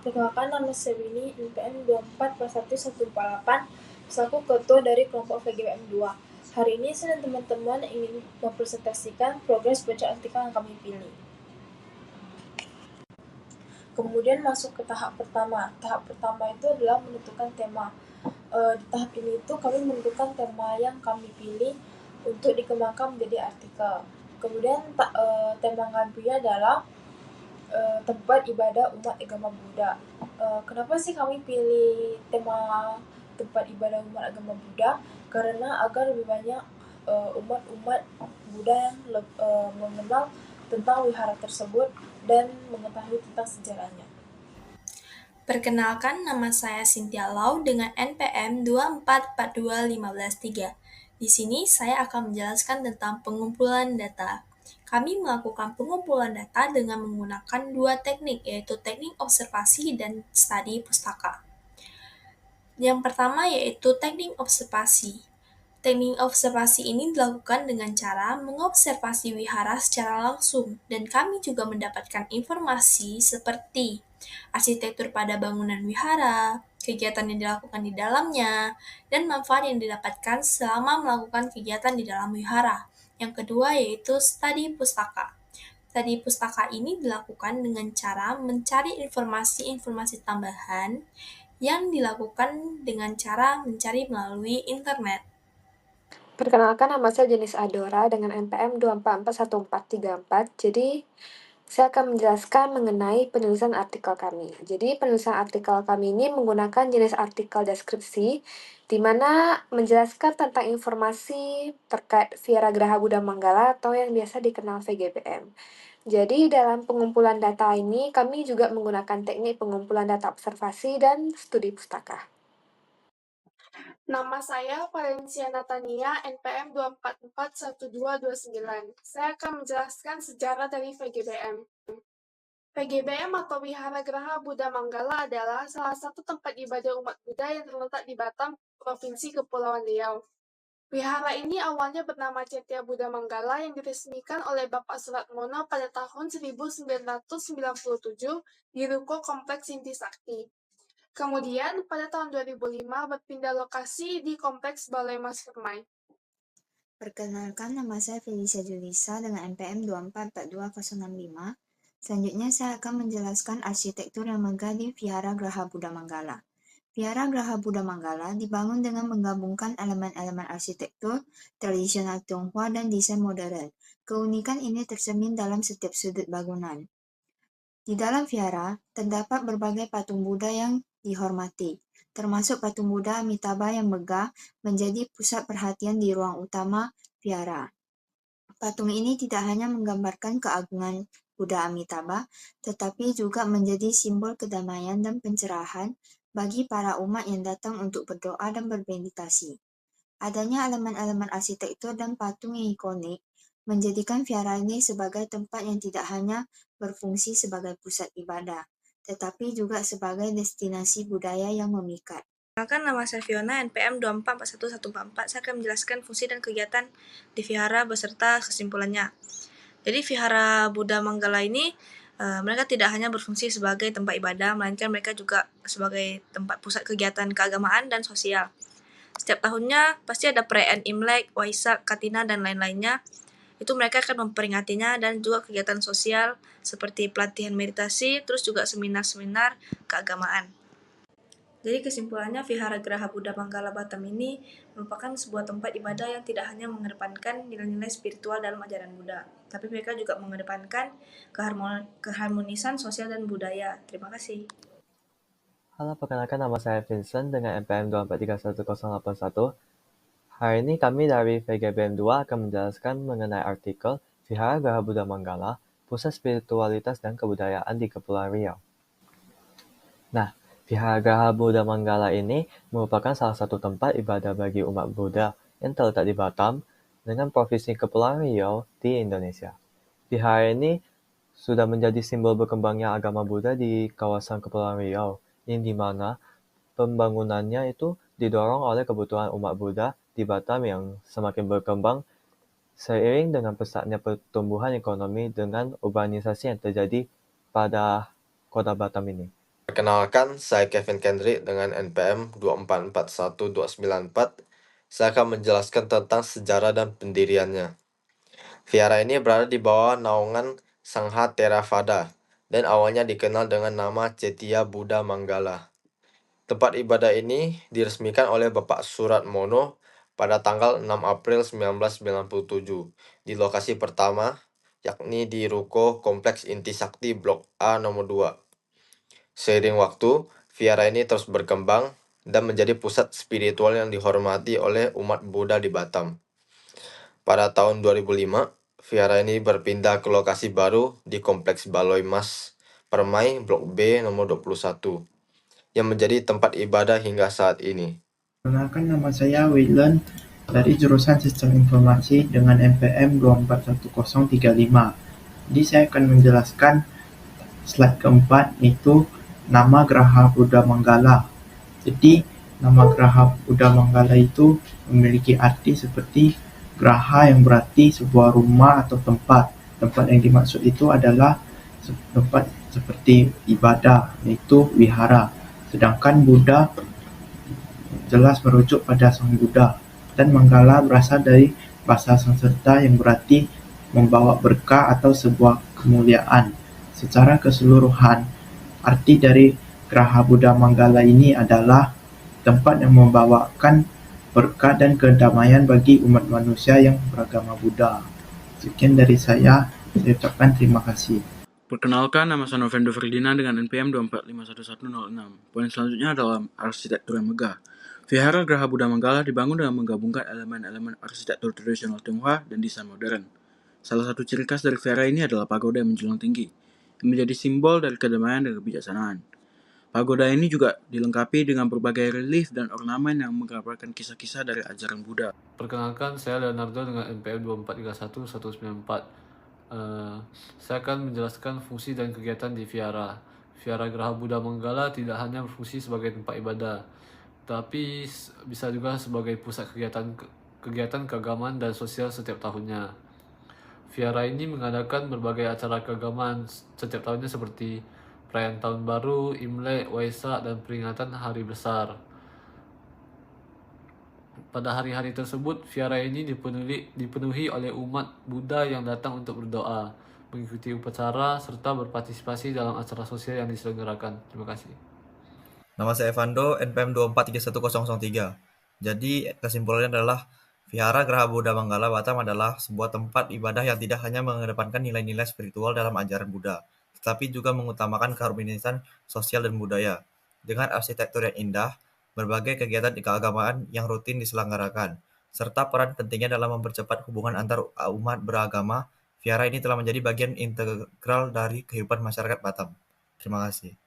perkenalkan nama saya Winnie, NPM 244148, selaku ketua dari kelompok VGBM 2. Hari ini saya dan teman-teman ingin mempresentasikan progres baca artikel yang kami pilih. Kemudian masuk ke tahap pertama. Tahap pertama itu adalah menentukan tema. Di tahap ini itu kami menentukan tema yang kami pilih untuk dikembangkan menjadi artikel. Kemudian tema yang kami pilih adalah tempat ibadah umat agama Buddha. Kenapa sih kami pilih tema tempat ibadah umat agama Buddha? Karena agar lebih banyak umat-umat Buddha yang mengenal tentang wihara tersebut dan mengetahui tentang sejarahnya. Perkenalkan, nama saya Cynthia Lau dengan NPM 2442153. Di sini saya akan menjelaskan tentang pengumpulan data. Kami melakukan pengumpulan data dengan menggunakan dua teknik, yaitu teknik observasi dan studi pustaka. Yang pertama yaitu teknik observasi. Teknik observasi ini dilakukan dengan cara mengobservasi wihara secara langsung, dan kami juga mendapatkan informasi seperti arsitektur pada bangunan wihara, kegiatan yang dilakukan di dalamnya, dan manfaat yang didapatkan selama melakukan kegiatan di dalam wihara. Yang kedua yaitu studi pustaka. Studi pustaka ini dilakukan dengan cara mencari informasi-informasi tambahan yang dilakukan dengan cara mencari melalui internet. Perkenalkan, nama saya Jenis Adora dengan NPM 2441434. Jadi, saya akan menjelaskan mengenai penulisan artikel kami. Jadi, penulisan artikel kami ini menggunakan jenis artikel deskripsi, di mana menjelaskan tentang informasi terkait Vihara Graha Buddha Manggala atau yang biasa dikenal VGBM. Jadi, dalam pengumpulan data ini, kami juga menggunakan teknik pengumpulan data observasi dan studi pustaka. Nama saya Valencia Natania, NPM 2441229. Saya akan menjelaskan sejarah dari VGBM. VGBM atau Wihara Graha Buddha Manggala adalah salah satu tempat ibadah umat Buddha yang terletak di Batam, Provinsi Kepulauan Riau. Wihara ini awalnya bernama Cetya Buddha Manggala yang diresmikan oleh Bapak Suratmono pada tahun 1997 di Ruko Kompleks Inti Sakti. Kemudian, pada tahun 2005 berpindah lokasi di Kompleks Balai Mas Permai. Perkenalkan, nama saya Felicia Julisa dengan NPM 2442065. Selanjutnya saya akan menjelaskan arsitektur yang megah di Vihara Graha Buddha Manggala. Vihara Graha Buddha Manggala dibangun dengan menggabungkan elemen-elemen arsitektur tradisional Tionghoa dan desain modern. Keunikan ini tercermin dalam setiap sudut bangunan. Di dalam vihara, terdapat berbagai patung Buddha yang dihormati, termasuk patung Buddha Amitabha yang megah menjadi pusat perhatian di ruang utama vihara. Patung ini tidak hanya menggambarkan keagungan Buddha Amitabha, tetapi juga menjadi simbol kedamaian dan pencerahan bagi para umat yang datang untuk berdoa dan bermeditasi. Adanya elemen-elemen arsitektur dan patung yang ikonik menjadikan vihara ini sebagai tempat yang tidak hanya berfungsi sebagai pusat ibadah, tetapi juga sebagai destinasi budaya yang memikat. Perkenalkan, nama saya Fiona, NPM 2441144. Saya akan menjelaskan fungsi dan kegiatan di vihara beserta kesimpulannya. Jadi vihara Buddha Manggala ini mereka tidak hanya berfungsi sebagai tempat ibadah, melainkan mereka juga sebagai tempat pusat kegiatan keagamaan dan sosial. Setiap tahunnya pasti ada perayaan Imlek, Waisak, Katina, dan lain-lainnya. Itu mereka akan memperingatinya, dan juga kegiatan sosial seperti pelatihan meditasi, terus juga seminar-seminar keagamaan. Jadi kesimpulannya, Vihara Graha Buddha Manggala Batam ini merupakan sebuah tempat ibadah yang tidak hanya mengedepankan nilai-nilai spiritual dalam ajaran Buddha, tapi mereka juga mengedepankan keharmonisan sosial dan budaya. Terima kasih. Halo, perkenalkan, nama saya Vincent dengan NPM 2431081. Hari ini kami dari VGBM 2 akan menjelaskan mengenai artikel Vihara Graha Buddha Manggala, Pusat Spiritualitas dan Kebudayaan di Kepulauan Riau. Nah, Vihara Graha Buddha Manggala ini merupakan salah satu tempat ibadah bagi umat Buddha yang terletak di Batam dengan Provinsi Kepulauan Riau di Indonesia. Vihara ini sudah menjadi simbol berkembangnya agama Buddha di kawasan Kepulauan Riau, yang dimana pembangunannya itu didorong oleh kebutuhan umat Buddha di Batam yang semakin berkembang seiring dengan pesatnya pertumbuhan ekonomi dengan urbanisasi yang terjadi pada kota Batam ini. Perkenalkan, saya Kevin Kendrick dengan NPM 2441294. Saya akan menjelaskan tentang sejarah dan pendiriannya. Vihara ini berada di bawah naungan Sangha Theravada dan awalnya dikenal dengan nama Cetya Buddha Manggala. Tempat ibadah ini diresmikan oleh Bapak Surat Mono pada tanggal 6 April 1997 di lokasi pertama, yakni di Ruko Kompleks Inti Sakti Blok A nomor 2. Seiring waktu, vihara ini terus berkembang dan menjadi pusat spiritual yang dihormati oleh umat Buddha di Batam. Pada tahun 2005, vihara ini berpindah ke lokasi baru di Kompleks Baloi Mas Permai Blok B nomor 21, yang menjadi tempat ibadah hingga saat ini. Perkenalkan, nama saya Wayland dari jurusan Sistem Informasi dengan NPM 2411035. Jadi saya akan menjelaskan slide keempat, yaitu nama Graha Buddha Manggala. Jadi nama Graha Buddha Manggala itu memiliki arti seperti Graha yang berarti sebuah rumah atau tempat. Tempat yang dimaksud itu adalah tempat seperti ibadah, yaitu wihara. Sedangkan Buddha jelas merujuk pada Sang Buddha, dan Manggala berasal dari bahasa Sanskerta yang berarti membawa berkah atau sebuah kemuliaan. Secara keseluruhan, arti dari Graha Buddha Manggala ini adalah tempat yang membawakan berkah dan kedamaian bagi umat manusia yang beragama Buddha. Sekian dari saya ucapkan terima kasih. Perkenalkan, nama saya Novendo Ferdinand dengan NPM 2451106. Poin selanjutnya adalah arsitektur yang megah. Vihara Graha Buddha Manggala dibangun dengan menggabungkan elemen-elemen arsitektur tradisional Tionghoa dan desain modern. Salah satu ciri khas dari vihara ini adalah pagoda yang menjulang tinggi, yang menjadi simbol dari kedamaian dan kebijaksanaan. Pagoda ini juga dilengkapi dengan berbagai relief dan ornamen yang menggambarkan kisah-kisah dari ajaran Buddha. Perkenalkan, saya Leonardo dengan NPM 2431194. Saya akan menjelaskan fungsi dan kegiatan di vihara. Vihara Graha Buddha Manggala tidak hanya berfungsi sebagai tempat ibadah, tapi bisa juga sebagai pusat kegiatan keagamaan dan sosial setiap tahunnya. Vihara ini mengadakan berbagai acara keagamaan setiap tahunnya seperti perayaan Tahun Baru, Imlek, Waisak, dan peringatan Hari Besar. Pada hari-hari tersebut, vihara ini dipenuhi oleh umat Buddha yang datang untuk berdoa, mengikuti upacara, serta berpartisipasi dalam acara sosial yang diselenggarakan. Terima kasih. Nama saya Evando, NPM 2431003. Jadi kesimpulannya adalah Vihara Graha Buddha Manggala Batam adalah sebuah tempat ibadah yang tidak hanya mengedepankan nilai-nilai spiritual dalam ajaran Buddha, tetapi juga mengutamakan keharmonisan sosial dan budaya. Dengan arsitektur yang indah, berbagai kegiatan keagamaan yang rutin diselenggarakan, serta peran pentingnya dalam mempercepat hubungan antar umat beragama, vihara ini telah menjadi bagian integral dari kehidupan masyarakat Batam. Terima kasih.